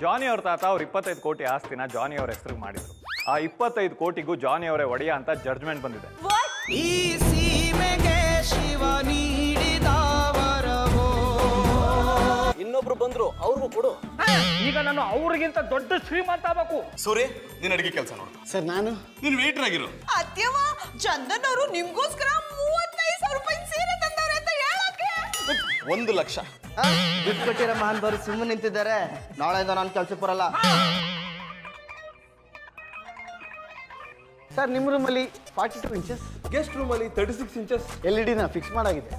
ಜಾನಿ ಅವ್ರ ತಾತ ಅವ್ರು 25 ಕೋಟಿ ಆಸ್ತಿನ ಜಾನಿ ಅವ್ರ ಹೆಸರಿಗೆ ಮಾಡಿದ್ರು. ಆ 25 ಕೋಟಿಗೂ ಜಾನಿ ಅವರೇ ಒಡೆಯ ಅಂತ ಜಡ್ಜ್ಮೆಂಟ್ ಬಂದಿದೆ. ಈ ಸೀಮೆಗೆ ಶಿವ ನೀಡಿದ ವರವೋ. ಇನ್ನೊಬ್ರು ಬಂದ್ರು, ಅವ್ರಿಗೂ ಕೊಡು. ಈಗ ನಾನು ಅವ್ರಿಗಿಂತ ದೊಡ್ಡ ಶ್ರೀಮಂತ ಆಗಬೇಕು. ಸೂರ್ಯ, ನೀನ್ ಅಡಿಗೆ ಕೆಲಸ ನೋಡು. ಸರ್ ನಾನು ನೀನ್ ವೇಟರ್ ಆಗಿರು. ಅತ್ಯವ ಚಂದನ್ ಅವರು ನಿಮ್ಗೋಸ್ಕರ 35,000 ರೂಪಾಯಿ ಸೀರೆ ತಂದವ್ರೆ ಅಂತ ಹೇಳಕ್ಕೆ. 1 ಲಕ್ಷ. ದುಡ್ಡು ಕೊಟ್ಟಿರೋ ಮಹಾನ್ ಬರು ಸುಮ್ಮನೆ ನಿಂತಿದ್ದಾರೆ. ನಾಳೆಯಿಂದ ನಾನು ಕೆಲ್ಸಕ್ಕೆ ಬರಲ್ಲ. ಸರ್ ನಿಮ್ಮ ರೂಮಲ್ಲಿ 42 ಇಂಚಸ್, ಗೆಸ್ಟ್ ರೂಮ್ ಅಲ್ಲಿ 36 ಇಂಚಸ್ LED-ನ ಫಿಕ್ಸ್ ಮಾಡಾಗಿದೆ.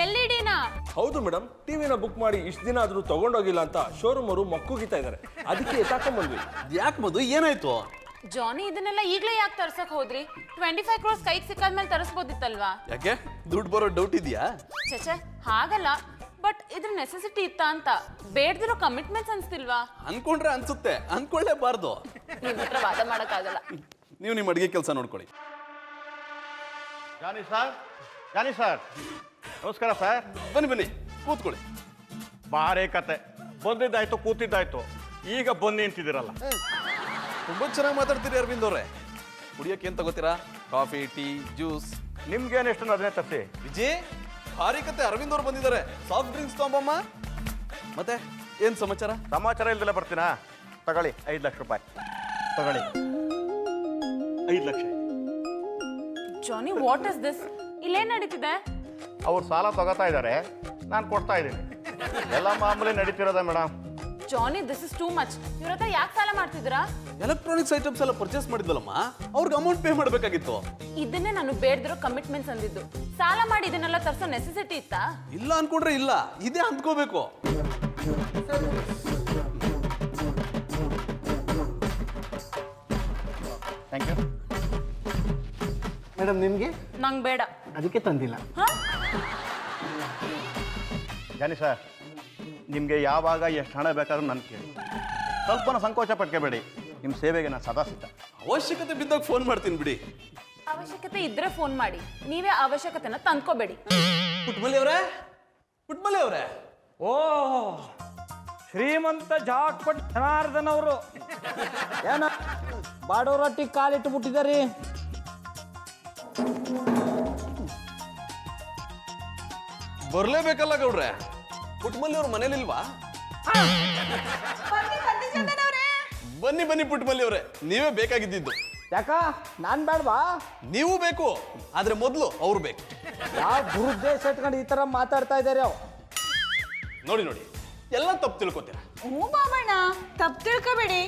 ಎಲ್ಇಡಿನ ಹೌದು ಮೇಡಮ್. ಟಿವಿನ ಬುಕ್ ಮಾಡಿ ಇಷ್ಟು ದಿನ ಆದ್ರೂ ತಗೊಂಡೋಗಿಲ್ಲ ಅಂತ ಶೋರೂಮ್ ಅವರು ಮಕ್ಕುಗಿತಾ ಇದ್ದಾರೆ. ಅದಕ್ಕೆ ಎತ್ತಾಕೊಂಡ್ಬಂದ್ವಿ. ಯಾಕೆ ಮಧು, ಏನಾಯ್ತು? ಜಾನಿ ಇದನ್ನೆಲ್ಲ ಈಗ್ಲೇ ಯಾಕೆ ತರ್ಸಕ್ ಹೋದ್ರಿ? 25 ಕ್ರೋರ್ಸ್ ಕೈಗೆ ಸಿಕ್ಕಾದ್ಮೇಲೆ ತರಿಸ್ಬೋದಿತ್ತಲ್ವಾ? ಯಾಕೆ ದುಡ್ಡು ಬರೋ ಡೌಟ್ ಇದೆಯಾ? ಚಚೆ ಹಾಗಲ್ಲ, ಬಟ್ ಇದ್ರ ನೆಸೆಸಿಟಿ ಇತ್ತ ಅಂತ. ಬೇಡ್ದಿರೋ ಕಮಿಟ್ಮೆಂಟ್ಸ್ ಅನ್ಸ್ತಿಲ್ವಾ? ಅನ್ಕೊಂಡ್ರೆ ಅನ್ಸುತ್ತೆ, ಅನ್ಕೊಳ್ಳೇಬಾರ್ದು. ನಿಮ್ ಹತ್ರ ವಾದ ಮಾಡಕ್ಕಾಗಲ್ಲ. ನೀವು ನಿಮ್ಮ ಅಡಿಗೆ ಕೆಲಸ ನೋಡ್ಕೊಳ್ಳಿ. ಜಾನಿ ಸರ್ ನಮಸ್ಕಾರ ಸರ್. ಬನ್ನಿ ಬನ್ನಿ, ಕೂತ್ಕೊಳ್ಳಿ. ಬಾರೇ ಕತೆ. ಬಂದಿದ್ದಾಯ್ತು, ಕೂತಿದ್ದಾಯ್ತು, ಈಗ ಬಂದು ನಿಂತಿದ್ದೀರಲ್ಲ. ತುಂಬಾ ಚೆನ್ನಾಗಿ ಮಾತಾಡ್ತೀರಿ ಅರವಿಂದ್ ಅವ್ರೆ. ಕುಡಿಯೋಕೆ ಏನ್ ತಗೋತೀರಾ? Coffee, tea, juice? ನಿಮ್ಗೇನು ಎಷ್ಟು ಅದನ್ನೇ ತರಿಸಿ. ವಿಜಯ್, ಭಾರಿ ಕತೆ, ಅರವಿಂದ್ ಅವ್ರು ಬಂದಿದ್ದಾರೆ. ಸಾಫ್ಟ್ ಡ್ರಿಂಕ್ಸ್ ತಗೊಂಬಮ್ಮ. ಮತ್ತೆ ಏನ್ ಸಮಾಚಾರ? ಸಮಾಚಾರ ಇಲ್ದಲ್ಲ ಬರ್ತೀನಾ? ತಗೊಳ್ಳಿ 5 ಲಕ್ಷ ರೂಪಾಯಿ. ತಗೊಳ್ಳಿ 5 ಲಕ್ಷ. ಜಾನಿ, ವಾಟ್ ಇಸ್ ದಿಸ್? ಇಲ್ಲೇನ್ ನಡೀತಿದೆ? ಅವ್ರು ಸಾಲ ತಗೋತಾ ಇದ್ದಾರೆ, ನಾನು ಕೊಡ್ತಾ ಇದ್ದೀನಿ. ಎಲ್ಲ ಮಾಮೂಲಿ ನಡೀತಿರೋದ madam. Johnny, this is too much. ಇವ್ರ ಹತ್ರ ಯಾಕೆ ಸಾಲ ಮಾಡ್ತಿದ್ದೀರಾ? ಎಲೆಕ್ಟ್ರಾನಿಕ್ಸ್ ಐಟಮ್ಸ್ ಎಲ್ಲ ಪರ್ಚೇಸ್ ಮಾಡಿದ್ವಲ್ಲಮ್ಮ, ಅವ್ರಿಗೆ ಅಮೌಂಟ್ ಪೇ ಮಾಡ್ಬೇಕಾಗಿತ್ತು. ಇದನ್ನೇ ನಾನು ಬೇಡ್ದಿರೋ ಕಮಿಟ್ಮೆಂಟ್ಸ್ ಅಂದಿದ್ದು. ಸಾಲ ಮಾಡಿ ಇದನ್ನೆಲ್ಲ ತರ್ಸೋ ನೆಸೆಸಿಟಿ ಇತ್ತಾ? ಇಲ್ಲ ಅನ್ಕೊಂಡ್ರೆ ಇಲ್ಲ, ಇದೇ ಅಂದ್ಕೋಬೇಕು. ಥ್ಯಾಂಕ್ ಯು ಮೇಡಮ್ ನಿಮಗೆ ನಂಗೆ ಬೇಡ. ಅದಕ್ಕೆ ತಂದಿಲ್ಲ. ಜಾನಿ ಸರ್, ನಿಮಗೆ ಯಾವಾಗ ಎಷ್ಟು ಹಣ ಬೇಕಾದ್ರೂ ನಾನು ಕೇಳಿ. ಸ್ವಲ್ಪನೂ ಸಂಕೋಚ ಪಟ್ಕೋಬೇಡಿ. ನಿಮ್ಮ ಸೇವೆಗೆ ನಾನು ಸದಾ ಸಿದ್ಧ. ಅವಶ್ಯಕತೆ ಬಿದ್ದಾಗ ಫೋನ್ ಮಾಡ್ತೀನಿ ಬಿಡಿ. ಅವಶ್ಯಕತೆ ಇದ್ರೆ ಫೋನ್ ಮಾಡಿ, ನೀವೇ ಅವಶ್ಯಕತೆನ ತಂದ್ಕೋಬೇಡಿ. ಪುಟ್ಮಲಿ ಅವರೇ. ಓ, ಶ್ರೀಮಂತ ಜಾಕ್ಪಟ್ ಜನಾರ್ದನ್ ಅವರು ಏನ ಬಾಡೋರೊಟ್ಟಿ ಕಾಲಿಟ್ಟು ಬಿಟ್ಟಿದ್ದಾರೆ. ಬರ್ಲೇಬೇಕಲ್ಲ ಗೌಡ್ರೆ. ಪುಟ್ಮಲ್ಲಿ ಅವ್ರ ಮನೇಲಿಲ್ವಾ? ಬನ್ನಿ ಬನ್ನಿ ಪುಟ್ಮಲ್ಲಿ ಅವರೇ, ನೀವೇ ಬೇಕಾಗಿದ್ದಿದ್ದು. ಯಾಕ ನಾನ್ ಬೇಡವಾ? ನೀವು ಬೇಕು, ಆದ್ರೆ ಮೊದಲು ಅವ್ರು ಬೇಕು. ಯಾವ ದುರುದ್ದೇಶ ಇಟ್ಕೊಂಡು ಈ ತರ ಮಾತಾಡ್ತಾ ಇದ್ದಾರೆ? ನೋಡಿ ನೋಡಿ, ಎಲ್ಲ ತಪ್ಪು ತಿಳ್ಕೊತೀರ. ಹ್ಞೂ ಬಾಬಣ್ಣ, ತಪ್ಪು ತಿಳ್ಕೊಬೇಡಿ.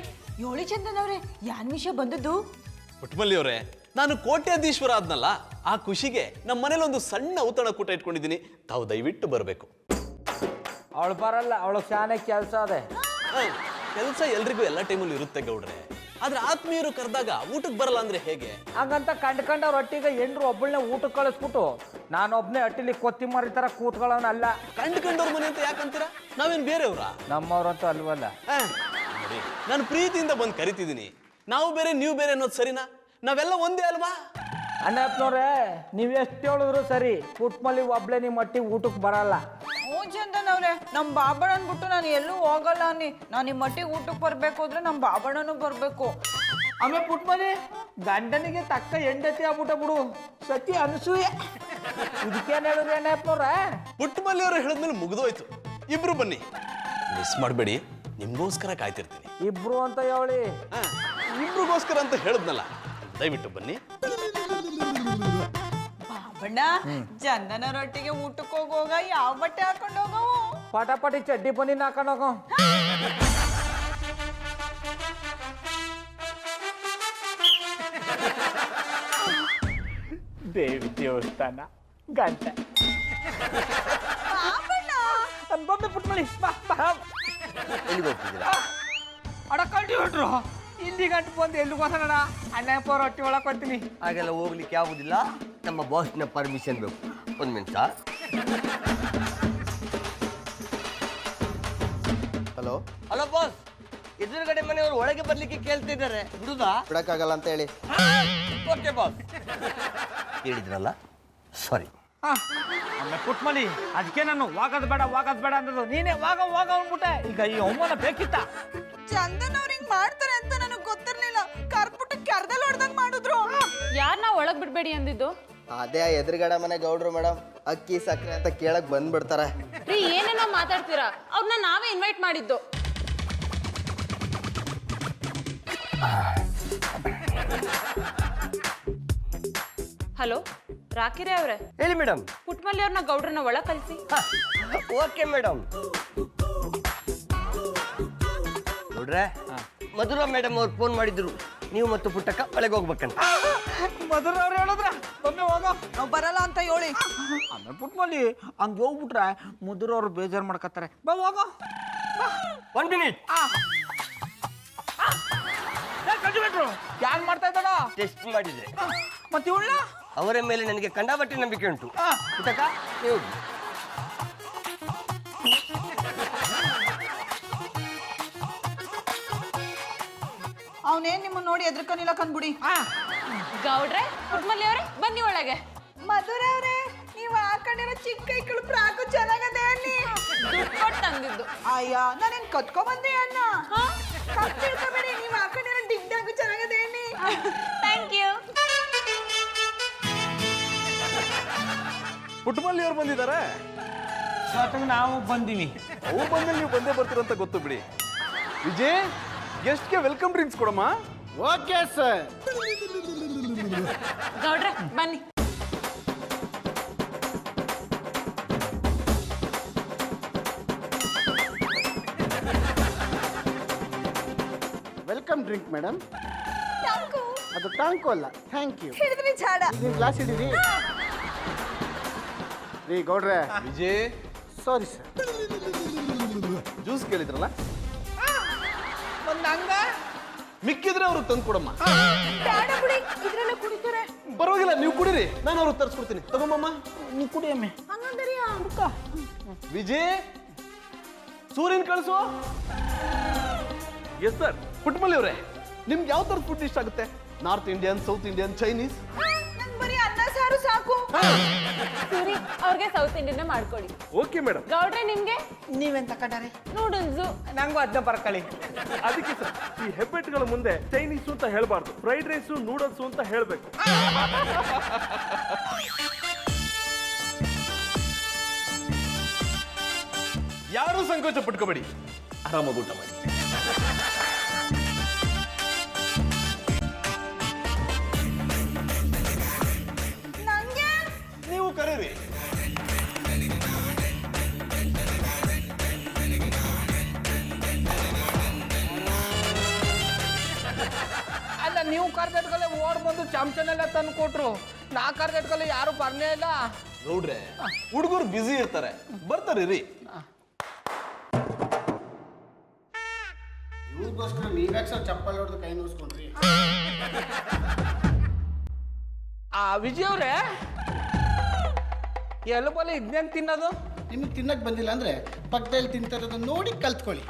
ಯೋಳಿ ಚಂದನ್ ಅವ್ರೆ, ಯಾನ್ ವಿಷಯ ಬಂದದ್ದು? ಪುಟ್ಮಲ್ಲಿ ಅವರೇ, ನಾನು ಕೋಟ್ಯಾಧೀಶ್ವರ ಆದ್ನಲ್ಲ, ಆ ಖುಷಿಗೆ ನಮ್ಮ ಮನೇಲಿ ಒಂದು ಸಣ್ಣ ಔತಣ ಕೂಟ ಇಟ್ಕೊಂಡಿದ್ದೀನಿ. ತಾವು ದಯವಿಟ್ಟು ಬರಬೇಕು. ಅವಳು ಬರಲ್ಲ, ಅವಳು ಶಾನೆ ಕೆಲಸ ಅದೇ. ಕೆಲಸ ಎಲ್ರಿಗೂ ಎಲ್ಲ ಟೈಮಲ್ಲಿ ಇರುತ್ತೆ ಗೌಡ್ರೆ, ಆದ್ರೆ ಆತ್ಮೀಯರು ಕರೆದಾಗ ಊಟಕ್ಕೆ ಬರಲ್ಲ ಅಂದ್ರೆ ಹೇಗೆ? ಹಾಗಂತ ಕಂಡ್ಕೊಂಡವ್ರ ಒಟ್ಟಿಗೆ ಎಂಡ್ರು ಒಬ್ಬಳನ್ನ ಊಟಕ್ಕೆ ಕಳಿಸ್ಬಿಟ್ಟು ನಾನೊಬ್ನೇ ಅಟ್ಟಿಲಿ ಕೊತ್ತಿಮಾರಿ ತರ ಕೂತ್ಕೊಳ್ಳೋನಲ್ಲ. ಕಂಡ್ಕೊಂಡವ್ರ ಮನೆ ಅಂತ ಯಾಕಂತೀರಾ? ನಾವೇನ್ ಬೇರೆಯವ್ರ? ನಮ್ಮವ್ರಂತೂ ಅಲ್ವಲ್ಲ. ನೋಡಿ, ನಾನು ಪ್ರೀತಿಯಿಂದ ಬಂದು ಕರಿತಿದ್ದೀನಿ. ನಾವು ಬೇರೆ ನೀವು ಬೇರೆ ಅನ್ನೋದು ಸರಿನಾ? ನಾವೆಲ್ಲ ಒಂದೇ ಅಲ್ವಾ? ಅಣ್ಣಪ್ಪನವ್ರೆ, ನೀವ್ ಎಷ್ಟು ಹೇಳಿದ್ರು ಸರಿ, ಪುಟ್ಮಲ್ಲಿ ಒಬ್ಳೆ ನಿಮ್ಮ ಮಟ್ಟಿಗೆ ಊಟಕ್ಕೆ ಬರಲ್ಲ. ಹ್ಞೂ ಚಂದನ್ ಅವ್ರೆ, ನಮ್ಮ ಬಾಬಣ್ಣ ಅಂದ್ಬಿಟ್ಟು ನಾನು ಎಲ್ಲೂ ಹೋಗಲ್ಲ ಅನ್ನಿ. ನಾನು ನಿಮ್ಮ ಮಟ್ಟಿಗೆ ಊಟಕ್ಕೆ ಬರಬೇಕು ಅಂದ್ರೆ ನಮ್ಮ ಬಾಬಣ್ಣನೂ ಬರಬೇಕು. ಆಮೇಲೆ ಪುಟ್ಮಲ್ಲಿ ಗಂಡನಿಗೆ ತಕ್ಕ ಹೆಂಡತಿ ಆಗ್ಬಿಟ್ಟ ಬಿಡು, ಸತಿ ಅನಸೂಯೆ. ಇದಕ್ಕೇನು ಹೇಳಿದ್ರಿ ಅಣ್ಣಪ್ಪನವ್ರೆ? ಪುಟ್ಟಮಲ್ಲಿ ಅವರು ಹೇಳಿದ್ಮೇಲೆ ಮುಗಿದೋಯ್ತು. ಇಬ್ರು ಬನ್ನಿ, ಮಿಸ್ ಮಾಡಬೇಡಿ. ನಿಮ್ಗೋಸ್ಕರ ಕಾಯ್ತಿರ್ತೀನಿ. ಇಬ್ರು ಅಂತ ಹೇಳಿ? ಇಬ್ರಿಗೋಸ್ಕರ ಅಂತ ಹೇಳಿದ್ನಲ್ಲ, ದಯವಿಟ್ಟು ಬನ್ನಿ. ಬಾಬಣ್ಣ, ಚಂದನ್ ಅವ್ರೊಟ್ಟಿಗೆ ಊಟಕ್ಕೆ ಹೋಗುವಾಗ ಯಾವ ಬಟ್ಟೆ ಹಾಕೊಂಡು ಹೋಗವು? ಪಟಾಪಟಿ ಚಡ್ಡಿ ಬನ್ನಿ ಹಾಕೊಂಡು ಹೋಗೋ. ದೇವಿ ದೇವಸ್ಥಾನ ಗಂಟೆ. ಬೊಮ್ಮೆ ಪುಟ್ಮಳಿ ಎಲ್ಲಿಗೆ ಹೋಗ್ತಿದ್ದೀರಾ? ಅಡಕಲ್ಟಿ ಹೊಟ್ರು. ಇಲ್ಲಿ ಗಂಟು ಬಂದು ಎಲ್ಲಿಗೋಸೋಣ? ಅಣ್ಣಪ್ಪ ರೊಟ್ಟಿ ಒಳಗೆ ಕೊಡ್ತೀನಿ. ಹಾಗೆಲ್ಲ ಹೋಗ್ಲಿಕ್ಕೆ ಆಗುದಿಲ್ಲ, ನಮ್ಮ ಬಾಸ್ನ ಪರ್ಮಿಷನ್ ಬೇಕು. ಒಂದು ನಿಮಿಷ. ಹಲೋ ಹಲೋ ಬಾಸ್, ಎದುರುಗಡೆ ಮನೆಯವರು ಒಳಗೆ ಬರ್ಲಿಕ್ಕೆ ಕೇಳ್ತಿದ್ದಾರೆ, ಬಿಡುದಾ? ಬಿಡಕ್ಕಾಗಲ್ಲ ಅಂತ ಹೇಳಿ. Okay boss. ಹೇಳಿದ್ರಲ್ಲ, ಸಾರಿ. ಆಮೇಲೆ ಪುಟ್ಮಲಿ ಅದಕ್ಕೆ ನಾನು ವಾಗದ್ ಬೇಡ ಅಂದದ್ದು ನೀನೇ ವಾಗ ಅಂದ್ಬಿಟ್ಟೆ. ಈಗ ಈ ಅವಮಾನ ಬೇಕಿತ್ತ? ಚಂದನ್ ಅವ್ರು ಹಿಂಗ್ ಮಾಡ್ತಾರೆ ಅಂತ ನನಗೆ ಗೊತ್ತಿರ್ಲಿಲ್ಲ. ಕರ್ಬಿಟ್ಟು ಕೆರ್ದಲ್ಲಿ ಹೊಡೆದಂಗ್ ಮಾಡಿದ್ರು. ಯಾರನ್ನ ಒಳಗ್ ಬಿಡ್ಬೇಡಿ ಅಂದಿದ್ದು? ಅದೇ ಎದುರುಗಡೆ ಮನೆ ಗೌಡ್ರು ಮೇಡಮ್, ಅಕ್ಕಿ ಸಕ್ಕರೆ ಅಂತ ಕೇಳಕ್ ಬಂದ್ಬಿಡ್ತಾರೆ. ರೀ ಏನೇನೋ ಮಾತಾಡ್ತೀರಾ, ಅವ್ರನ್ನ ನಾವೇ ಇನ್ವೈಟ್ ಮಾಡಿದ್ದು. ಹಲೋ ರಾಕಿರೇ ಅವ್ರೆ, ಹೇಳಿ ಮೇಡಮ್. ಪುಟ್ಮಲ್ಲಿ ಅವ್ರನ್ನ ಗೌಡ್ರನ್ನ ಒಳ ಕಲ್ಸಿ. Okay madam. ನೋಡ್ರೆ, ಮಧುರಾ ಮೇಡಮ್ ಅವ್ರು ಫೋನ್ ಮಾಡಿದ್ರು, ನೀವು ಮತ್ತು ಪುಟ್ಟಕ್ಕ ಒಳಗೆ ಹೋಗ್ಬೇಕಂತ. ಮಧುರ ಅವ್ರು ಹೇಳಿದ್ರ ಒಮ್ಮೆ ಹೋಗೋ, ನಾವ್ ಬರಲ್ಲ ಅಂತ ಹೇಳಿ. ಆಮೇಲೆ ಪುಟ್ಮಲಿ ಹಂಗೆ ಹೋಗ್ಬಿಟ್ರೆ ಮಧುರ ಅವ್ರು ಬೇಜಾರು ಮಾಡ್ಕೊತಾರೆ. ಬಾ ಹೋಗೋ. 1 ಮಿನಿಟ್. ಯಾನ್ ಮಾಡ್ತಾ ಇದ್ದಾಳ? ಟೆಸ್ಟ್ ಮಾಡಿದ್ರೆ ಮತ್ತೆ ಇವಳ ಅವರ ಮೇಲೆ ನನಗೆ ಕಂಡಾಪಟ್ಟಿ ನಂಬಿಕೆ ಉಂಟು. ಪುಟ್ಟಕ್ಕ ನೀವು ಅವನೇನ್ ನಿಮ್ಮ ನೋಡಿ ಎದ್ರಕನಿಲ್ಲ ಕಂದ್ಬಿಡಿ. ಗೌಡ್ರೆ, ಪುಟ್ಮಲ್ಲಿ ಅವ್ರೆ ಬನ್ನಿ ಒಳಗೆ. ಮಧುರ ಅವ್ರೆ, ನೀವ್ ಹಾಕೊಂಡಿರೋ ಚಿಕ್ಕ ಕೈಗಳು ಪ್ರಾಕು ಚೆನ್ನಾಗದೆ ಅನ್ನಿ. ದುಡ್ಡು ಕೊಟ್ಟು ತಂದಿದ್ದು. ಅಯ್ಯ ನಾನೇನ್ ಕತ್ಕೊ ಬಂದೆ ಅಣ್ಣ. ತಪ್ಪು ತಿಳ್ಕೊಬೇಡಿ, ನೀವ್ ಹಾಕೊಂಡಿರೋ ಡಿಗ್ಡಾಗು ಚೆನ್ನಾಗದೆ ಅನ್ನಿ. Thank you. ಪುಟ್ಟಮಲ್ಲಿ ಅವ್ರು ಬಂದಿದ್ದಾರೆ. ನಾವು ಬಂದೀವಿ. ಅವ್ರು ಬಂದಲ್ಲಿ ನೀವು ಬಂದೇ ಬರ್ತೀರಂತ ಗೊತ್ತು ಬಿಡಿ. ವಿಜಯ್, ಗೆಸ್ಟ್ಗೆ ವೆಲ್ಕಮ್ ಡ್ರಿಂಕ್ಸ್ ಕೊಡಮ್ಮ. Okay sir. ಗೌಡ್ರೆ ಬನ್ನಿ. Welcome drink madam. ಅದು ಟ್ಯಾಂಕು ಅಲ್ಲ, ಥ್ಯಾಂಕ್ ಯು. ಹಿಡಿದ್ರಿ ಚಾಡ. ನೀವು ಗ್ಲಾಸ್ ಹಿಡೀರಿ. ರೀ ಗೌಡ್ರೆ. Vijay, sorry sir. ಜ್ಯೂಸ್ ಕೇಳಿದ್ರಲ್ಲ, ಒಂದ್ ಹಂಗ ಮಿಕ್ಕಿದ್ರೆ ಅವ್ರಿಗೆ ತಂದು ಕೊಡಮ್ಮ. ಬೇಡ ಬಿಡಿ, ಇದ್ರೆಲ್ಲ ಕುಡಿತಾರೆ. ಪರವಾಗಿಲ್ಲ, ನೀವು ಕುಡೀರಿ, ನಾನು ಅವ್ರಿಗೆ ತರಿಸ್ಕೊಡ್ತೀನಿ. ತಗೊಂಬಮ್ಮ. ನೀ ಕುಡಿಯಮ್ಮೆ. ಹಂಗಂದರಿಯ ವಿಜಯ್, ಸೂರ್ಯನ್ ಕಳಿಸು. Yes sir. ಪುಟ್ಟಮಲ್ಲಿ ಅವರೇ, ನಿಮ್ಗೆ ಯಾವ ಥರದ ಫುಡ್ ಇಷ್ಟ ಆಗುತ್ತೆ? North Indian, south Indian, Chinese? ನಂಗ್ ಬರೀ ಅನ್ನ ಸಾರು ಸಾಕು. ಸೂರಿ ಅವ್ರಿಗೆ ಸೌತ್ ಇಂಡಿಯನ್ ಮಾಡ್ಕೊಡಿ. Okay madam. ಗೌಡ್ರೆ ನಿಮ್ಗೆ ನೀವೇನ್ ತಕೊಂಡಾರೆ? ನೂಡಲ್ಸು. ನಂಗೂ ಅದನ್ನ ಬರ್ಕೊಳ್ಳಿ. ಅದಕ್ಕೆ ಸರ್, ಈ ಹೆಬ್ಬೆಟ್ಟುಗಳ ಮುಂದೆ ಚೈನೀಸು ಅಂತ ಹೇಳ್ಬಾರ್ದು, ಫ್ರೈಡ್ ರೈಸು ನೂಡಲ್ಸು ಅಂತ ಹೇಳ್ಬೇಕು. ಯಾರೂ ಸಂಕೋಚ ಪಟ್ಕೋಬೇಡಿ, ಆರಾಮಾಗಿ ಊಟ ಮಾಡಿ. ನಂಗೆ ನೀವು ಕರೀರಿ. ಅಲ್ಲ, ನೀವು ಕರ್ದಟ್ಕಲ್ಲೇ ಓಡ್ ಬಂದು ಚಮಚನೆಲ್ಲ ತಂದು ಕೊಟ್ರು. ನಾ ಕರ್ದಟ್ಕಲ್ಲೇ ಯಾರು ಬರ್ನೇ ಇಲ್ಲ. ನೋಡ್ರೆ, ಹುಡುಗರು ಬ್ಯುಸಿ ಇರ್ತಾರೆ, ಬರ್ತಾರೆ ರೀ. ಇವ್ರಿಗೋಸ್ಕರ ನೀವ್ಯಾಕೆ ಸರ್ ಚಪ್ಪಲ್ ಹೊಡೆದು ಕೈ ನೋಡ್ಸ್ಕೊಂಡ್ರಿ? ವಿಜಯ್ ಅವ್ರೆ, ಎಲ್ಲ ಬಲ್ಲ ಇದ್ನೇನ್ ತಿನ್ನೋದು? ನಿಮಗೆ ತಿನ್ನಕ್ ಬಂದಿಲ್ಲ ಅಂದ್ರೆ ಪಕ್ಕದಲ್ಲಿ ತಿಂತಾರದನ್ನ ನೋಡಿ ಕಲ್ತ್ಕೊಳ್ಳಿ.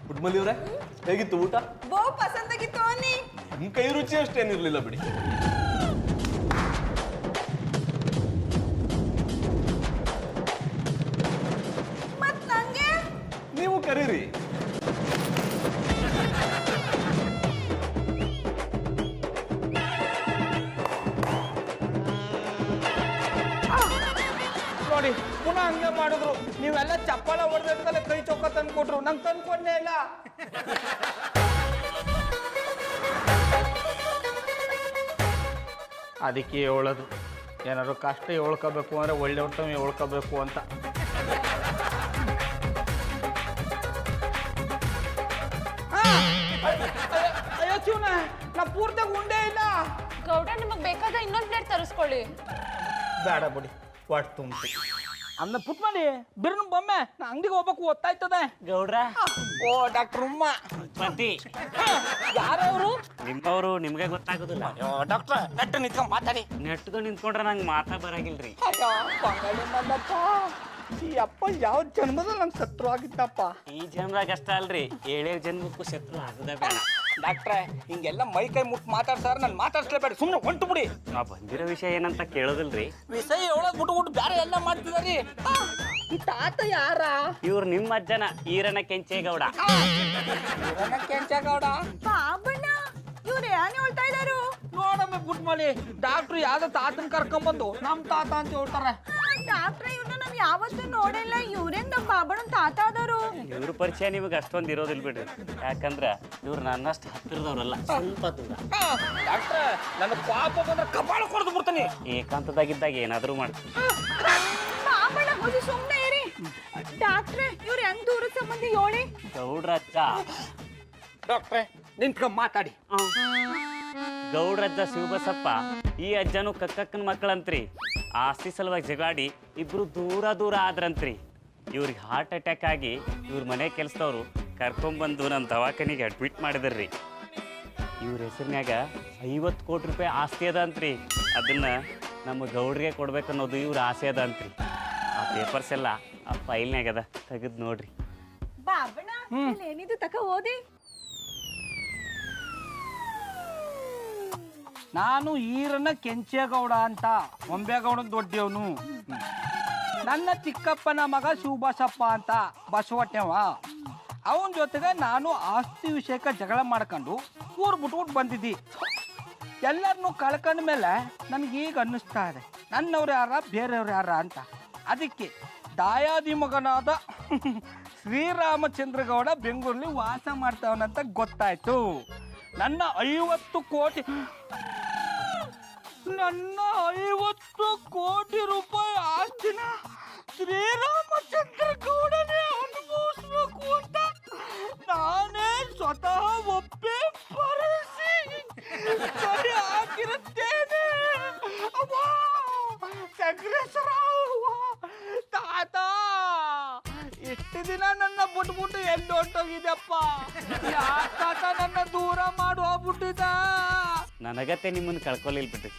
ಪುಟ್ಟಮಲ್ಲಿ ಅವರೇ, ಹೇಗಿತ್ತು ಊಟ? ಬೋ ಪಸಂದಾಗಿತ್ತು ಅನ್ನಿ. ನಿಮ್ ಕೈ ರುಚಿ ಅಷ್ಟೇನಿರ್ಲಿಲ್ಲ ಬಿಡಿ. ಮತ್ ನಂಗೆ ನೀವು ಕರೀರಿ. ನೋಡಿ, ಪುನಃ ಹಂಗೆ ಮಾಡಿದ್ರು. ನೀವೆಲ್ಲ ಚಪ್ಪಲ ಹೊಡೆದಟ್ಕಲ್ಲೇ ಕೈ ಚೌಕ ತಂದು ಕೊಟ್ರು, ನಂಗೆ ತಂದು ಕೊಡಲೇ ಇಲ್ಲ. ಅದಕ್ಕೆ ಹೇಳೋದು, ಏನಾದ್ರು ಕಷ್ಟ ಹೇಳ್ಕೋಬೇಕು ಅಂದ್ರೆ ಒಳ್ಳೆ ಹೊಟ್ಟೆ ಹೇಳ್ಕೋಬೇಕು ಅಂತ. ನಾ ಪೂರ್ತಿಯಾಗಿ ಉಂಡೇ ಇಲ್ಲ. ಗೌಡ್ರ ನಿಮಗೆ ಬೇಕಾದ ಇನ್ನೊಂದು ಪ್ಲೇಟ್ ತರಿಸ್ಕೊಳ್ಳಿ. ಬೇಡ ಬಿಡಿ, ಒಟ್ಟು ತುಂಬಿ ಅನ್ನ ಪುಟ್ ಮಾಡಿ ಬಿರ್ನ ಬೊಮ್ಮೆ ನಾ ಅಂಗಡಿಗೆ ಹೋಗ್ಬೇಕು ಗೊತ್ತಾಯ್ತದೆ. ಗೌಡ್ರ ಓ ಡಾಕ್ಟರ್ ಉಮ್ಮ ಬಂದಿ ಯಾರವರು? ನಿಮ್ಮವರು ನಿಮ್ಗೆ ಗೊತ್ತಾಗೋದಿಲ್ಲ. ಡಾಕ್ಟರ್ ನೆಟ್ಟು ನಿಂತ್ಕೊಂಡ್ ಮಾತಾಡಿ. ನೆಟ್ದು ನಿಂತ್ಕೊಂಡ್ರೆ ನಂಗೆ ಮಾತಾ ಬರಾಗಿಲ್ರಿ. ಅಯ್ಯೋ ಬಂಗಾಳಿ ಬಂದಪ್ಪ, ಈ ಅಪ್ಪ ಯಾವ ಜನ್ಮದಲ್ಲಿ ನಂಗೆ ಶತ್ರು ಆಗಿದ್ದಪ್ಪ. ಈ ಜನ್ಮದಾಗ ಅಷ್ಟ ಅಲ್ರಿ, 7 ಜನ್ಮಕ್ಕೂ ಶತ್ರು ಆಗದ ಬೇಡ. ಡಾಕ್ಟ್ರೆ ಹಿಂಗೆಲ್ಲ ಮೈ ಕೈ ಮುಟ್ಟು ಮಾತಾಡ್ಸಾರ ನಾನು ಮಾತಾಡ್ಸ್ಲೇಬೇಡ, ಸುಮ್ಮನೆ ಹೊಂಟು ಬಿಡಿ. ನಾ ಬಂದಿರೋ ವಿಷಯ ಏನಂತ ಕೇಳೋದಿಲ್ರಿ. ವಿಷಯ ಹೇಳೋದ್ ಬಿಟ್ಟು ಬೇರೆ ಎಲ್ಲ ಮಾಡ್ತಿದಾರಿ. ಈ ತಾತ ಯಾರ? ಇವ್ರು ನಿಮ್ಮ ಅಜ್ಜನ ಈರನ ಕೆಂಚೇಗೌಡ. ಕೆಂಚೇಗೌಡ ಬಾಬಣ್ಣ ಇವ್ರು ಏನ್ ಹೇಳ್ತಾ ಇದಾರು? ನೋಡಮ್ಮೆ ಪುಟ್ ಮಾಡಿ ಡಾಕ್ಟ್ರು ಯಾವ್ದೋ ತಾತನ ಕರ್ಕೊಂಬಂದು ನಮ್ ತಾತ ಅಂತ ಹೇಳ್ತಾರೆ. ಡಾಕ್ಟ್ರೆ ಇವ್ರನ್ನ ನಾವ್ ಯಾವತ್ತೂ ನೋಡಿಲ್ಲ. ಇವ್ರೇನ್ ನಮ್ ಬಾಬಣ್ಣನ್ ತಾತ ಆದವರು. ಇವ್ರ ಪರಿಚಯ ನಿಮಗೆ ಅಷ್ಟೊಂದು ಇರೋದಿಲ್ಲ ಬಿಡ್ರಿ. ಯಾಕಂದ್ರ ಇವ್ರು ನನ್ನಷ್ಟು ಹತ್ತಿರದವ್ರಲ್ಲ, ಸ್ವಲ್ಪ ದೂರ. ಡಾಕ್ಟ್ರೆ ನನ್ನ ಪಾಪ ಬಂದ್ರೆ ಕಪಾಳ ಕೊಡ್ದು ಬಿಡ್ತಾನೆ. ಏಕಾಂತದಾಗಿದ್ದಾಗ ಏನಾದರೂ ಮಾಡ್ತೀನಿ. ಬಾಬಣ್ಣ ಹೋಗಿ ಸುಮ್ನೆ ಇರಿ. ಡಾಕ್ಟ್ರೆ ಇವ್ರು ಹೆಂಗ್ ದೂರದ ಸಂಬಂಧಿ ಹೇಳಿ? ಗೌಡ್ರಜ್ಜ. ಡಾಕ್ಟ್ರೆ ನಿಂತ್ಕೊಂಡ್ ಮಾತಾಡಿ. ಗೌಡ್ರಜ್ಜ ಶಿವಬಸಪ್ಪ ಈ ಅಜ್ಜನು ಕಕ್ಕಕ್ಕನ ಮಕ್ಕಳಂತ್ರಿ. ಆಸ್ತಿ ಸಲುವಾಗಿ ಜಗಾಡಿ ಇಬ್ರು ದೂರ ದೂರ ಆದ್ರಂತ್ರಿ. ಇವ್ರಿಗೆ ಹಾರ್ಟ್ ಅಟ್ಯಾಕ್ ಆಗಿ ಇವ್ರ ಮನೆ ಕೆಲಸದವ್ರು ಕರ್ಕೊಂಬಂದು ನಮ್ಮ ದವಾಖಾನಿಗೆ ಅಡ್ಮಿಟ್ ಮಾಡಿದ್ರಿ. ಇವ್ರ ಹೆಸರಿನ್ಯಾಗ 50 ಕೋಟಿ ರೂಪಾಯಿ ಆಸ್ತಿ ಅದ ಅಂತ್ರಿ. ಅದನ್ನ ನಮ್ಮ ಗೌಡ್ರಿಗೆ ಕೊಡ್ಬೇಕನ್ನೋದು ಇವ್ರ ಆಸೆ ಅದ ಅಂತ್ರಿ. ಆ ಪೇಪರ್ಸ್ ಎಲ್ಲ ಆ ಫೈಲ್ನ್ಯಾಗ ಅದ, ತೆಗೆದು ನೋಡ್ರಿ. ಬಾಬಣ್ಣ ಇಲ್ಲಿ ಏನಿದು ತಕ ಓದಿ. ನಾನು ಈರನ ಕೆಂಚೇಗೌಡ ಅಂತ, ಒಂಬೇಗೌಡ ದೊಡ್ಡವನು. ನನ್ನ ಚಿಕ್ಕಪ್ಪನ ಮಗ ಶಿವಬಸಪ್ಪ ಅಂತ ಬಸವಟ್ಟೆವ. ಅವನ ಜೊತೆಗೆ ನಾನು ಆಸ್ತಿ ವಿಷಯಕ್ಕೆ ಜಗಳ ಮಾಡ್ಕೊಂಡು ಊರು ಬಿಟ್ಬಿಟ್ಟು ಬಂದಿದ್ದಿ. ಎಲ್ಲರನ್ನೂ ಕಳ್ಕೊಂಡ ಮೇಲೆ ನನಗೀಗ ಅನ್ನಿಸ್ತಾ ಇದೆ ನನ್ನವ್ರು ಯಾರ ಬೇರೆಯವ್ರು ಯಾರ ಅಂತ. ಅದಕ್ಕೆ ದಾಯಾದಿ ಮಗನಾದ ಶ್ರೀರಾಮಚಂದ್ರಗೌಡ ಬೆಂಗಳೂರಲ್ಲಿ ವಾಸ ಮಾಡ್ತಾವನಂತ ಗೊತ್ತಾಯ್ತು. ನನ್ನ 50 ಕೋಟಿ ರೂಪಾಯಿ ಆಸ್ತಿನ ಶ್ರೀರಾಮಚಂದ್ರ ಗೌಡನೇ ಅನುಭವಿಸ್ಬೇಕು ಅಂತ ನಾನೇ ಸ್ವತಃ ಒಪ್ಪೆ ಬರೆಸಿ ಸರಿ ಹಾಕಿರುತ್ತೇನೆ. ತಾತ ಇಷ್ಟು ದಿನ ನನ್ನ ಬಿಟ್ಬಿಟ್ಟು ಎಲ್ಲಿ ಹೊಂಟೋಗಿದ್ದಪ್ಪ. ಯಾಕೆ ತಾತ ನನ್ನ ದೂರ ಮಾಡಿ ಹೋಗ್ಬಿಟ್ಟಿದ್ದ? ನನಗತ್ತೆ ನಿಮ್ಮನ್ನು ಕಳ್ಕೊಲಿಲ್ಲ ಬಿಡ್ರಿ.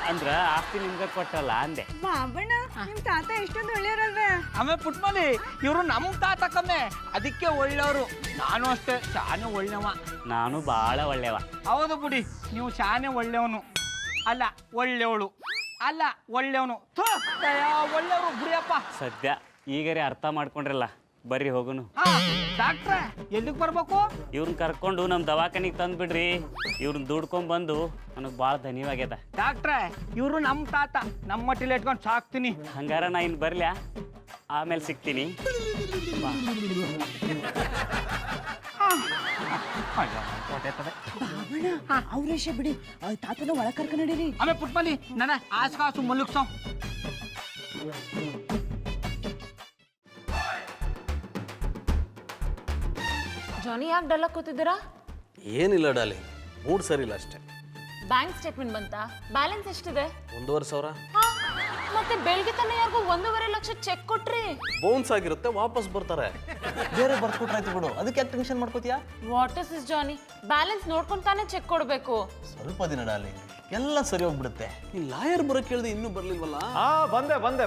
ಅಂದ್ರ ಆಸ್ತಿ ನಿಮ್ಗೆ ಕೊಟ್ಟಲ್ಲ ಅಂದೆ. ಬಾಬಣ್ಣ ನಿಮ್ ತಾತ ಎಷ್ಟೊಂದು ಒಳ್ಳೆಯವ್ರಲ್ವೇ? ಆಮೇಲೆ ಪುಟ್ಮಲಿ ಇವರು ನಮ್ಮ ತಾತ ಕಮ್ಮೆ, ಅದಕ್ಕೆ ಒಳ್ಳೆಯವರು. ನಾನು ಅಷ್ಟೇ ಶಾನೆ ಒಳ್ಳೆವ. ನಾನು ಭಾಳ ಒಳ್ಳೆವ. ಹೌದು ಬಿಡಿ, ನೀವು ಶಾನೆ ಒಳ್ಳೆಯವನು ಅಲ್ಲ, ಒಳ್ಳೆಯವಳು ಅಲ್ಲ, ಒಳ್ಳೆಯವನು. ಒಳ್ಳೆಯವರು ಬಿಡಿಯಪ್ಪ. ಸದ್ಯ ಈಗರೇ ಅರ್ಥ ಮಾಡ್ಕೊಂಡ್ರಲ್ಲ, ಬರ್ರಿ ಹೋಗುನು. ಡಾಕ್ಟ್ರೆ ಎಲ್ಲಿಗೆ ಬರ್ಬೇಕು? ಇವ್ರನ್ನ ಕರ್ಕೊಂಡು ನಮ್ಮ ದವಾಖಾನಿಗೆ ತಂದು ಬಿಡ್ರಿ. ಇವ್ರನ್ನ ದುಡ್ಕೊಂಡ್ಬಂದು ನನಗೆ ಭಾಳ ಧನ್ಯವಾಗ್ಯದ. ಡಾಕ್ಟ್ರೆ ಇವರು ನಮ್ಮ ತಾತ, ನಮ್ಮ ಮಟ್ಟಿಲಿ ಇಟ್ಕೊಂಡು ಸಾಕ್ತೀನಿ. ಹಂಗಾರ ನಾ ಇನ್ನು ಬರ್ಲ್ಯಾ, ಆಮೇಲೆ ಸಿಗ್ತೀನಿ. ಅವ್ರೇಶ ಬಿಡಿ, ತಾತನ ಒಳ ಕರ್ಕ ನಡೀರಿ. ಆಮೇಲೆ ಪುಟ್ಮಲಿ ನನ್ನ ಆಸ್ಕಾಸು ಮಲುಕ್ಸೋ. ಜಾನಿ ಯಾಕೆ ಡಲ್ಲ ಕೂತಿದ್ದೀರಾ? ಏನಿಲ್ಲ ಡಾಲಿ, ಮೂಡ್ ಸರಿ ಇಲ್ಲ ಅಷ್ಟೇ. ಬ್ಯಾಂಕ್ ಸ್ಟೇಟ್ಮೆಂಟ್ ಬಂತಾ? ಬ್ಯಾಲೆನ್ಸ್ ಎಷ್ಟಿದೆ? 1,500,000. ಹಾ, ಮತ್ತೆ ಬೆಳಗ್ಗೆ ತಾನೇ ಯಾರಿಗೂ 1.5 ಲಕ್ಷ ಚೆಕ್ ಕೊಟ್ರಿ. ಬೌನ್ಸ್ ಆಗಿರುತ್ತೆ, ವಾಪಸ್ ಬರ್ತಾರೆ. ಬೇರೆ ಬರ್ಕೊಟ್ರಾಯ್ತು ಬಿಡು, ಅದಕ್ಕೆ ಯಾಕೆ ಟೆನ್ಷನ್ ಮಾಡ್ಕೋತೀಯಾ? What is this Johnny? Balance ನೋಡ್ಕೊಂಡು ತಾನೇ ಚೆಕ್ ಕೊಡಬೇಕು. ಸ್ವಲ್ಪ ದಿನ ಡಾಲಿ, ಎಲ್ಲ ಸರಿ ಹೋಗ್ಬಿಡುತ್ತೆ. ಈ ಲಾಯರ್ ಬರೋ ಕೇಳಿದೆ ಇನ್ನೂ ಬರ್ಲಿಲ್ವಲ್ಲ?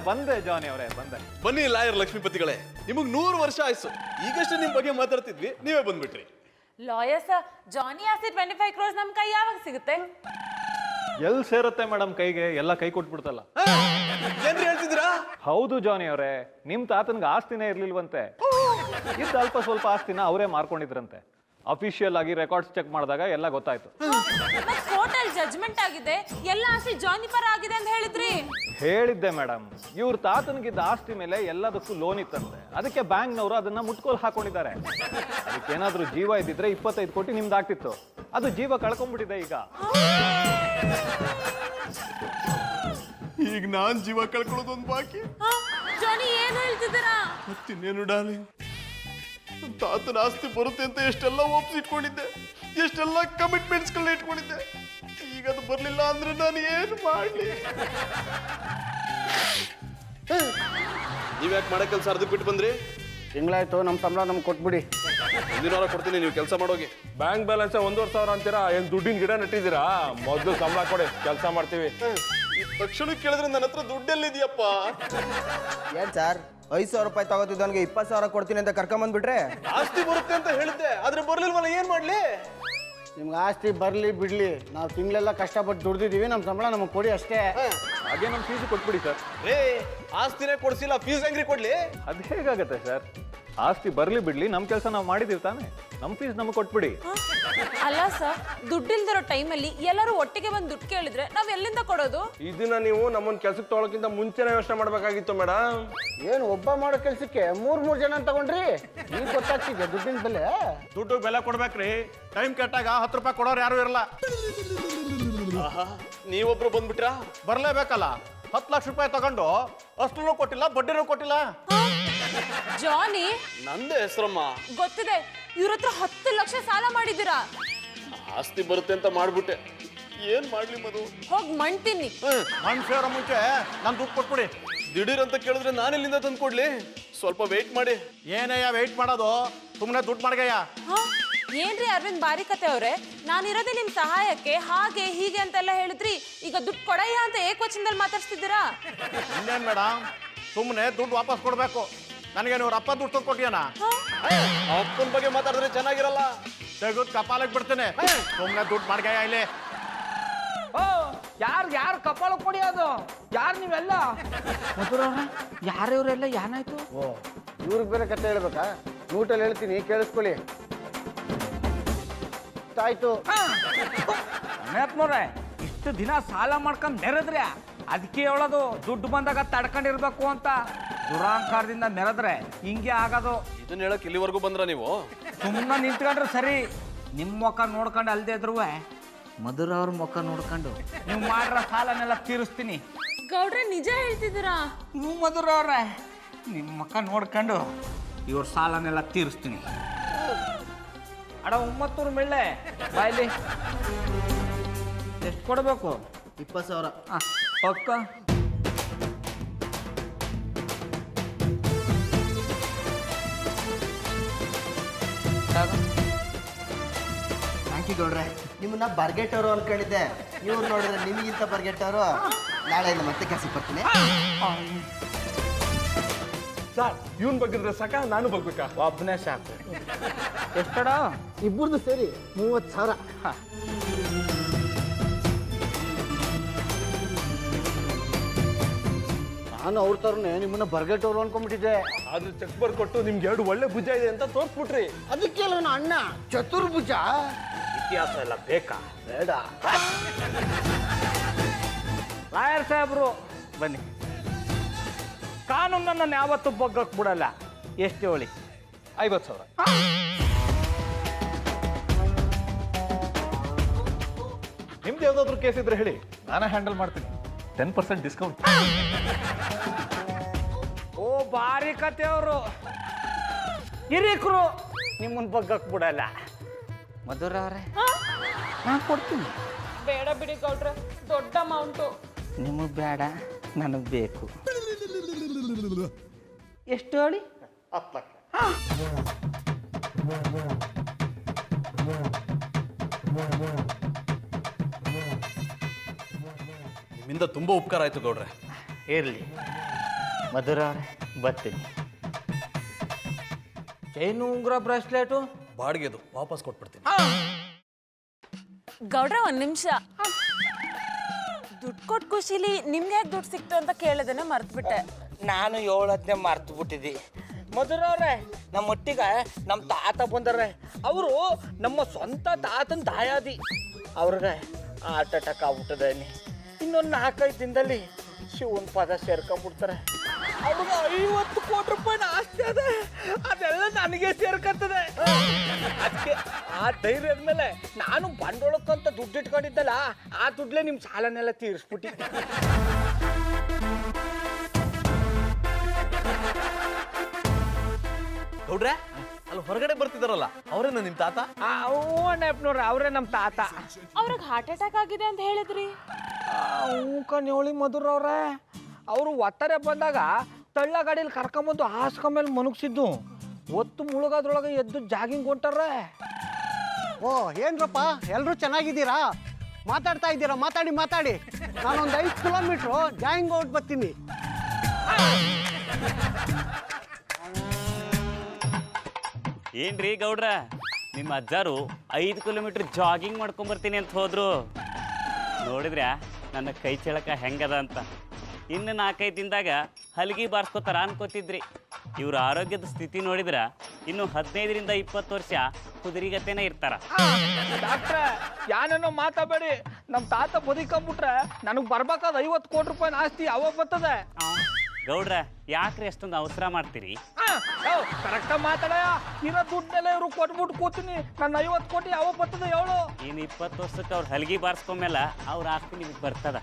ಬಂದೆ ಜಾನಿ ಅವರೇ, ಬಂದೆ. ಬನ್ನಿ ಲಾಯರ್ ಲಕ್ಷ್ಮೀಪತಿಗಳೇ, ನಿಮಗೆ 100 ವರ್ಷ ಆಯ್ತು. ಈಗಷ್ಟೇ ನಿಮ್ಮ ಬಗ್ಗೆ ಮಾತಾಡ್ತಿದ್ವಿ, ನೀವೇ ಬಂದ್ಬಿಟ್ರಿ. ಲಾಯರ್ ಸರ್, ಜಾನಿ ಆಸ್ತಿ 25 crores ನಮ್ ಕೈ ಯಾವಾಗ ಸಿಗುತ್ತೆ? ಎಲ್ಲಿ ಸೇರುತ್ತೆ ಮೇಡಮ್ ಕೈಗೆ? ಎಲ್ಲ ಕೈ ಕೊಟ್ಬಿಡ್ತಲ್ಲ. ಏನ್ರಿ ಹೇಳ್ತಿದ್ದೀರಾ? ಹೌದು ಜಾನಿ ಅವರೇ, ನಿಮ್ ತಾತನ್ಗೆ ಆಸ್ತಿನೇ ಇರ್ಲಿಲ್ವಂತೆ. ಇದ್ದ ಅಲ್ಪ ಸ್ವಲ್ಪ ಆಸ್ತಿನ ಅವರೇ ಮಾರ್ಕೊಂಡಿದ್ರಂತೆ. ಅಫಿಷಿಯಲ್ ಆಗಿ ರೆಕಾರ್ಡ್ಸ್ ಚೆಕ್ ಮಾಡಿದಾಗ ಎಲ್ಲ ಗೊತ್ತಾಯ್ತು. ಕೋರ್ಟಲ್ಲಿ ಜಡ್ಜ್ಮೆಂಟ್ ಆಗಿದೆ, ಎಲ್ಲ ಆಸ್ತಿ ಜಾನಿ ಪರ ಆಗಿದೆ ಅಂತ ಹೇಳಿದ್ರಿ. ಹೇಳಿದ್ದೆ ಮೇಡಮ್, ಇವ್ರ ತಾತನಿಗಿದ್ದ ಆಸ್ತಿ ಮೇಲೆ ಎಲ್ಲದಕ್ಕೂ ಲೋನ್ ಇತ್ತಂತೆ. ಅದಕ್ಕೆ ಬ್ಯಾಂಕ್ನವರು ಅದನ್ನ ಮುಟ್ಕೋಲ್ ಹಾಕೊಂಡಿದ್ದಾರೆ. ಅದಕ್ಕೇನಾದ್ರೂ ಜೀವ ಇದ್ದಿದ್ರೆ 25 ಕೋಟಿ ನಿಮ್ದಾಗ್ತಿತ್ತು. ಅದು ಜೀವ ಕಳ್ಕೊಂಡ್ಬಿಟ್ಟಿದೆ ಈಗ. ಈಗ ನಾನ್ ಜೀವ ಕಳ್ಕೊಳ್ಳೋದೊಂದು ಬಾಕಿ. ಜಾನಿ ಏನು ಹೇಳ್ತಿದ್ದೀರಾ? ಮತ್ತಿನ್ನೇನು ಡಾರ್ಲಿಂಗ್, ತಾತನ ಆಸ್ತಿ ಬರುತ್ತೆ ಅಂತ ಎಷ್ಟೆಲ್ಲ ಒಪ್ಪಿಸಿಟ್ಕೊಂಡಿದ್ದೆ. ಎಷ್ಟೆಲ್ಲ ಕಮಿಟ್ಮೆಂಟ್ಸ್ಗಳನ್ನ ಇಟ್ಕೊಂಡಿದ್ದೆ, ಈಗ ಅದು ಬರಲಿಲ್ಲ ಅಂದ್ರೆ ನಾನು ಏನು ಮಾಡಲಿ? ನೀವ್ಯಾಕೆ ಮಾಡೋ ಕೆಲಸ ಅರ್ಧಕ್ಕೆ ಬಿಟ್ಟು ಬಂದ್ರಿ? ತಿಂಗಳಾಯ್ತು, ನಮ್ಮ ಸಂಬಳ ನಮ್ಗೆ ಕೊಟ್ಬಿಡಿ. ಮುಂದಿನ ವಾರ ಕೊಡ್ತೀನಿ, ನೀವು ಕೆಲಸ ಮಾಡೋಗಿ. ಬ್ಯಾಂಕ್ ಬ್ಯಾಲೆನ್ಸ್ 1,500 ಅಂತೀರಾ? ಏನ್ ದುಡ್ಡಿನ ಗಿಡ ನೆಟ್ಟಿದ್ದೀರಾ? ಮೊದಲು ಸಂಬಳ ಕೊಡಿ, ಕೆಲಸ ಮಾಡ್ತೀವಿ. ಈ ತಕ್ಷಣ ಕೇಳಿದ್ರೆ ನನ್ನ ಹತ್ರ ದುಡ್ಡೆಲ್ಲಿದೆಯಪ್ಪ? ಏನ್ ಸರ್ 5,000 ರೂಪಾಯಿ ತಗೋತಿದ್ದವನಿಗೆ 20,000 ಕೊಡ್ತೀನಿ ಅಂತ ಕರ್ಕೊಂಬಂದ್ಬಿಟ್ರೆ? ಆಸ್ತಿ ಬರುತ್ತೆ ಅಂತ ಹೇಳಿದ್ದೆ, ಆದ್ರೆ ಬರ್ಲಿಲ್ವಲ್ಲ, ಏನ್ ಮಾಡ್ಲಿ? ನಿಮ್ಗೆ ಆಸ್ತಿ ಬರಲಿ ಬಿಡಲಿ, ನಾವು ತಿಂಗಳೆಲ್ಲ ಕಷ್ಟಪಟ್ಟು ದುಡ್ದಿದ್ದೀವಿ, ನಮ್ಮ ಸಂಬಳ ನಮಗೆ ಕೊಡಿ ಅಷ್ಟೇ. ಹಾಗೆ ನಮ್ಮ ಫೀಸ್ ಕೊಟ್ಬಿಡಿ ಸರ್. ರೇ, ಆಸ್ತಿನೇ ಕೊಡ್ಸಿಲ್ಲ, ಫೀಸ್ ಹೆಂಗ್ರಿ ಕೊಡ್ಲಿ? ಅದು ಹೇಗಾಗತ್ತೆ ಸರ್? ಆಸ್ತಿ ಬರ್ಲಿ ಬಿಡ್ಲಿ, ನಮ್ಮ ಕೆಲಸ ನಾವು ಮಾಡಿದೀವಿ ತಾನೆ, ನಮ್ಮ ಫೀಸ್ ನಮಗೆ ಕೊಟ್ಬಿಡಿ. ಅಲ್ಲ ಸರ್, ದುಡ್ಡಿಲ್ದಿರೋ ಟೈಮಲ್ಲಿ ಎಲ್ಲರೂ ಒಟ್ಟಿಗೆ ಬಂದು ದುಡ್ಡು ಕೇಳಿದ್ರೆ ನಾವ್ ಎಲ್ಲಿಂದ ಕೊಡೋದು? ಇದನ್ನ ನೀವು ನಮ್ಮನ್ನ ಕೆಲ್ಸಕ್ಕೆ ತೊಗೊಳಕ್ಕಿಂತ ಮುಂಚೆನೇ ಯೋಚನೆ ಮಾಡ್ಬೇಕಾಗಿತ್ತು ಮೇಡಮ್. ಏನು ಒಬ್ಬ ಮಾಡೋ ಕೆಲಸಕ್ಕೆ ಮೂರು ಜನ ತಗೊಂಡ್ರಿ? ಈಗ ಗೊತ್ತಾಗ್ತಿದೆ ದುಡ್ಡಿನ ಬೆಲೆ. ದುಡ್ಡು ಬೆಲೆ ಕೊಡ್ಬೇಕ್ರಿ. ಟೈಮ್ ಕೆಟ್ಟಾಗ 10 ರೂಪಾಯಿ ಕೊಡೋರು ಯಾರು ಇರಲ್ಲ. ನೀವೊಬ್ರು ಬಂದ್ಬಿಟ್ರಾ? ಬರಲೇಬೇಕಲ್ಲ. 10 ಲಕ್ಷ ರೂಪಾಯಿ ತಗೊಂಡು ಅಷ್ಟೂ ಕೊಟ್ಟಿಲ್ಲ, ಬಡ್ಡಿನೂ ಕೊಟ್ಟಿಲ್ಲ. ಜಾನಿ, ನಂದೇ ಹೆಸರಮ್ಮ. ಗೊತ್ತಿದೆ, ಇವ್ರ ಹತ್ರ 10 ಲಕ್ಷ ಸಾಲ ಮಾಡಿದ್ದೀರಾ. ಆಸ್ತಿ ಬರುತ್ತೆ ಅಂತ ಮಾಡ್ಬಿಟ್ಟೆ, ಏನ್ ಮಾಡ್ಲಿ ಮಧು? ಹೋಗ್ ಮಣ್ತೀನಿ. ಮನುಷ್ಯರ ಮುಂಚೆ ನಾನು ದುಡ್ಡು ಕೊಟ್ಬಿಡಿ. ದಿಢೀರ್ ಅಂತ ಕೇಳಿದ್ರೆ ನಾನೆಲ್ಲಿಂದ ತಂದು ಕೊಡ್ಲಿ? ಸ್ವಲ್ಪ ವೇಟ್ ಮಾಡಿ. ಏನಯ್ಯ ವೆಯ್ಟ್ ಮಾಡೋದು? ಸುಮ್ಮನೆ ದುಡ್ಡು ಮಾಡ್ಗಯ್ಯ. ಏನ್ರಿ ಅರವಿಂದ್ ಬಾರಿಕತೆ ಅವ್ರೆ, ನಾನಿರೋದೇ ನಿಮ್ ಸಹಾಯಕ್ಕೆ, ಹಾಗೆ ಹೀಗೆ ಅಂತೆಲ್ಲ ಹೇಳಿದ್ರಿ. ಈಗ ದುಡ್ಡು ಕೊಡಯ್ಯ ಅಂತ ಏಕವಚನದಲ್ಲಿ ಮಾತಾಡ್ತಿದ್ದೀರಾ? ಇನ್ನೇನು ಮೇಡಮ್, ಸುಮ್ಮನೆ ದುಡ್ಡು ವಾಪಸ್ ಕೊಡಬೇಕು. ನನಗೆ ನೀವು ಅಪ್ಪ ದುಡ್ಡು ಕೊಟ್ಟಿಯನ? ಅಪ್ಪನ ಬಗ್ಗೆ ಮಾತಾಡಿದ್ರೆ ಚೆನ್ನಾಗಿರಲ್ಲ. ತೆಗೆದು ಕಪಾಲಕ್ಕೆ ಬಿಡ್ತೇನೆ. ಸುಮ್ಮನೆ ದುಡ್ಡು ಮಾಡ್ಗಯ್ಯ ಇಲ್ಲಿ. ಓ, ಯಾರು ಕಪಾಳ ಕೊಡಿಯೋದು? ಯಾರು ನೀವೆಲ್ಲ? ಮಧುರವ್ರೆ, ಯಾರು ಇವರೆಲ್ಲ? ಏನಾಯ್ತು? ಓ, ಇವ್ರಿಗೆ ಬೇರೆ ಕತೆ ಹೇಳ್ಬೇಕಾ? ಊಟಲ್ಲಿ ಹೇಳ್ತೀನಿ, ಕೇಳಿಸ್ಕೊಳ್ಳಿ. ಆಯ್ತು. ನೋಡ್ರೆ, ಇಷ್ಟು ದಿನ ಸಾಲ ಮಾಡ್ಕೊಂಡ್ ಮೆರೆದ್ರೆ ಅದಕ್ಕೆ ಹೇಳೋದು ದುಡ್ಡು ಬಂದಾಗ ತಡ್ಕೊಂಡಿರ್ಬೇಕು ಅಂತ. ದುರಾಂಕಾರದಿಂದ ಮೆರೆದ್ರೆ ಹಿಂಗೆ ಆಗೋದು. ಇದನ್ನ ಹೇಳಕ್ ಇಲ್ಲಿವರೆಗೂ ಬಂದ್ರ ನೀವು? ಸುಮ್ಮನೆ ನಿಂತ್ಕೊಂಡ್ರೆ ಸರಿ. ನಿಮ್ಮ ಮುಖ ನೋಡ್ಕೊಂಡು ಅಲ್ದೇ ಇದ್ರು ಮಧುರ ಅವ್ರ ಮುಖ ನೋಡ್ಕೊಂಡು ನೀವು ಮಾಡಿರೋ ಸಾಲನೆಲ್ಲ ತೀರಿಸ್ತೀನಿ. ಗೌಡ್ರೆ, ನಿಜ ಹೇಳ್ತಿದ್ದೀರಾ? ನೀವು ಮಧುರ ಅವ್ರೆ, ನಿಮ್ಮ ಮುಖ ನೋಡ್ಕೊಂಡು ಇವ್ರ ಸಾಲನೆಲ್ಲ ತೀರಿಸ್ತೀನಿ. ಅಡ 9 ಮೆಳ್ಳೆ ಬಾಯ್ಲಿ. ಎಷ್ಟು ಕೊಡಬೇಕು? 20,000. ಹಾಂ, ಪಕ್ಕ. ಥ್ಯಾಂಕ್ ಯು ಗೌಡ್ರೆ. ನಿಮ್ಮನ್ನ ಬರ್ಗೆಟ್ಟವರು ಅನ್ಕೊಂಡಿದ್ದೆ, ಇವ್ರು ನೋಡಿದ್ರೆ ನಿಮಗಿಂತ ಬರ್ಗೆಟ್ಟವರು. ನಾಳೆಯಿಂದ ಮತ್ತೆ ಕೆಲಸಕ್ಕೆ ಬರ್ತೀನಿ. ಸರ್, ಇವನ್ ಬಗ್ಗಿದ್ರೆ ಸಾಕ, ನಾನು ಬಗ್ಬೇಕಾ? ಒಬ್ಬನೇ ಸಾಕು. ಎಷ್ಟಡ? ಇಬ್ಬರದು ಸೇರಿ 30,000. ನಾನು ಅವ್ರ ತರನೇ ನಿಮ್ಮನ್ನ ಬರ್ಗೆಟ್ಟವ್ರು ಅನ್ಕೊಂಡ್ಬಿಟ್ಟಿದ್ದೆ. ಆದ್ರೆ ಚೆಕ್ ಬರ್ಕೊಟ್ಟು ನಿಮ್ಗೆ 2 ಒಳ್ಳೆ ಭುಜ ಇದೆ ಅಂತ ತೋರ್ಸ್ಬಿಟ್ರಿ. ಅದಕ್ಕೆ ನನ್ನ ಅಣ್ಣ ಚತುರ್ಭುಜ. ಇತಿಹಾಸ ಎಲ್ಲ ಬೇಕಾ? ಬೇಡ. ಲಾಯರ್ ಸಾಹೇಬ್ರು ಬನ್ನಿ. ಕಾನೂನನ್ನು ಯಾವತ್ತೂ ಬಗ್ಗಕ್ಕೆ ಬಿಡಲ್ಲ. ಎಷ್ಟು ಹೇಳಿ? 50,000. ನಿಮ್ದು ಯಾವ್ದಾದ್ರು ಕೇಸ್ ಇದ್ರೆ ಹೇಳಿ, ನಾನೇ ಹ್ಯಾಂಡಲ್ ಮಾಡ್ತೀನಿ. 10% ಡಿಸ್ಕೌಂಟ್. ಓ, ಬಾರಿ ಕತೆಯವರು ಹಿರೀಕರು, ನಿಮ್ಮನ್ನ ಬಗ್ಗಕ್ಕೆ ಬಿಡಲ್ಲ. ಮಧುರ ಅವರೇ, ನಾನು ಕೊಡ್ತೀನಿ. ಬೇಡ ಬಿಡಿ ಗೌಡ್ರೆ, ದೊಡ್ಡ ಅಮೌಂಟು. ನಿಮಗೆ ಬೇಡ, ನನಗೆ ಬೇಕು. ಎಷ್ಟು ಹೇಳಿ? 10 ಲಕ್ಷ. ನಿಮ್ಮಿಂದ ತುಂಬಾ ಉಪಕಾರ ಆಯ್ತು ಗೌಡ್ರೆ. ಇರಲಿ ಮಧುರ ಅವರೇ, ಬರ್ತೀನಿ. ಚೈನು, ಉಂಗುರ, ಬ್ರೇಸ್ಲೆಟು ಬಾಡಿಗೆದು ವಾಪಸ್ ಕೊಟ್ಬಿಡ್ತೀನಿ. ಗೌಡ್ರೆ, ಒಂದ್ ನಿಮಿಷ. ದುಡ್ಡು ಕೊಟ್ಟು ಖುಷಿಲಿ ನಿಮ್ಗೆ ಯಾಕೆ ದುಡ್ಡು ಸಿಕ್ತು ಅಂತ ಕೇಳೋದನ್ನ ಮರ್ತ್ಬಿಟ್ಟೆ. ನಾನು ಹೇಳೋದನ್ನೇ ಮರ್ತು ಬಿಟ್ಟಿದ್ದಿ. ಮಧುರವ್ರೆ, ನಮ್ಮ ಒಟ್ಟಿಗೆ ನಮ್ಮ ತಾತ ಬಂದಾರೆ. ಅವರು ನಮ್ಮ ಸ್ವಂತ ತಾತನ ದಾಯಾದಿ. ಅವ್ರಿಗೆ ಹಾರ್ಟ್ ಅಟ್ಯಾಕ್ ಆಗ್ಬಿಟ್ಟದೆ. ಇನ್ನೊಂದು 4-5 ದಿನದಲ್ಲಿ ಶಿವನ್ ಪದ ಸೇರ್ಕೊಂಡ್ಬಿಡ್ತಾರೆ. ಅವ್ರಿಗೆ 50 ಕೋಟಿ ರೂಪಾಯಿನ ಆಸ್ತಿ ಅದ, ಅದೆಲ್ಲ ನನಗೆ ಸೇರ್ಕತ್ತದೆ. ಅದಕ್ಕೆ ಆ ಧೈರ್ಯದ ಮೇಲೆ ನಾನು ಬಂಡವಾಳಕ್ಕಂತ ದುಡ್ಡು ಇಟ್ಕೊಂಡಿದ್ದಲ್ಲ, ಆ ದುಡ್ಡಲ್ಲೇ ನಿಮ್ಮ ಸಾಲನೆಲ್ಲ ತೀರಿಸ್ಬಿಟ್ಟಿದ್ದೆ. ಗೌಡ್ರೆ ಅಲ್ಲಿ ಹೊರಗಡೆ ಬರ್ತಿದಾರಲ್ಲ ಅವರೇನ ನಿಮ್ ತಾತ? ನೋಡ್ರಿ ಅವರೇ ನಮ್ಮ ತಾತ. ಅವ್ರಿಗೆ ಹಾರ್ಟ್ ಅಟ್ಯಾಕ್ ಆಗಿದೆ ಅಂತ ಹೇಳಿದ್ರಿ. ಕನ್ಯೋಳಿ ಮಧುರ್ ಅವ್ರೆ, ಅವರು ಒತ್ತಾರೆ ಬಂದಾಗ ತಳ್ಳ ಗಾಡಿಯಲ್ಲಿ ಕರ್ಕೊಂಬಂದು ಹಾಸ್ಕೊಂಮೇಲೆ ಮನುಗ್ಸಿದ್ದು, ಒತ್ತು ಮುಳುಗೋದ್ರೊಳಗೆ ಎದ್ದು ಜಾಗಿಂಗ್ ಹೊಂಟಾರ್ರೆ. ಓ ಏನ್ರಪ್ಪ ಎಲ್ಲರೂ ಚೆನ್ನಾಗಿದ್ದೀರಾ? ಮಾತಾಡ್ತಾ ಇದ್ದೀರಾ? ಮಾತಾಡಿ ನಾನೊಂದು 5 ಕಿಲೋಮೀಟ್ರು ಜಾಯಿಂಗ್ ಔಟ್ ಬರ್ತೀನಿ. ಏನ್ರಿ ಗೌಡ್ರ, ನಿಮ್ಮ ಅಜ್ಜಾರು 5 ಕಿಲೋಮೀಟರ್ ಜಾಗಿಂಗ್ ಮಾಡ್ಕೊಂಬರ್ತೀನಿ ಅಂತ ಹೋದ್ರು. ನೋಡಿದ್ರ್ಯಾ ನನ್ನ ಕೈ ಚಳಕ ಹೆಂಗದ ಅಂತ. ಇನ್ನು 4-5 ದಿನದಾಗ ಹಲಗಿ ಬಾರಿಸ್ಕೋತಾರ ಅನ್ಕೋತಿದ್ರಿ. ಇವ್ರ ಆರೋಗ್ಯದ ಸ್ಥಿತಿ ನೋಡಿದ್ರ ಇನ್ನು 15ರಿಂದ 20 ವರ್ಷ ಕುದುರಿಗತೆನೇ ಇರ್ತಾರ. ಡಾಕ್ಟ್ರೆ ಯಾನೇನೋ ಮಾತಾಡಬೇಡಿ, ನಮ್ಮ ತಾತ ಬದುಕೊಂಬಿಟ್ರೆ ನನಗೆ ಬರ್ಬೇಕಾದ 50 ಕೋಟಿ ರೂಪಾಯಿ ಆಸ್ತಿ ಅವಾಗ ಬರ್ತದೆ. ಗೌಡ್ರ ಯಾಕ್ರಿ ಅಷ್ಟೊಂದು ಅವಸರ ಮಾಡ್ತೀರಿ? ಕರೆಕ್ಟಾಗಿ ಮಾತಾಡ, ಇರೋ ದುಡ್ಡೆಲ್ಲ ಇವ್ರು ಕೊಟ್ಬಿಟ್ಟು ಕೂತೀನಿ. ನನ್ನ 50 ಕೋಟಿ ಯಾವಾಗ ಬರ್ತದೆ ಹೇಳು? ಇನ್ನು 20 ವರ್ಷಕ್ಕೆ ಅವ್ರು ಹಲಗಿ ಬಾರಿಸ್ಕೊಂಡ್ಮೇಲೆ ಅವ್ರ ಆಸ್ತಿ ನಿಮಗೆ ಬರ್ತದ.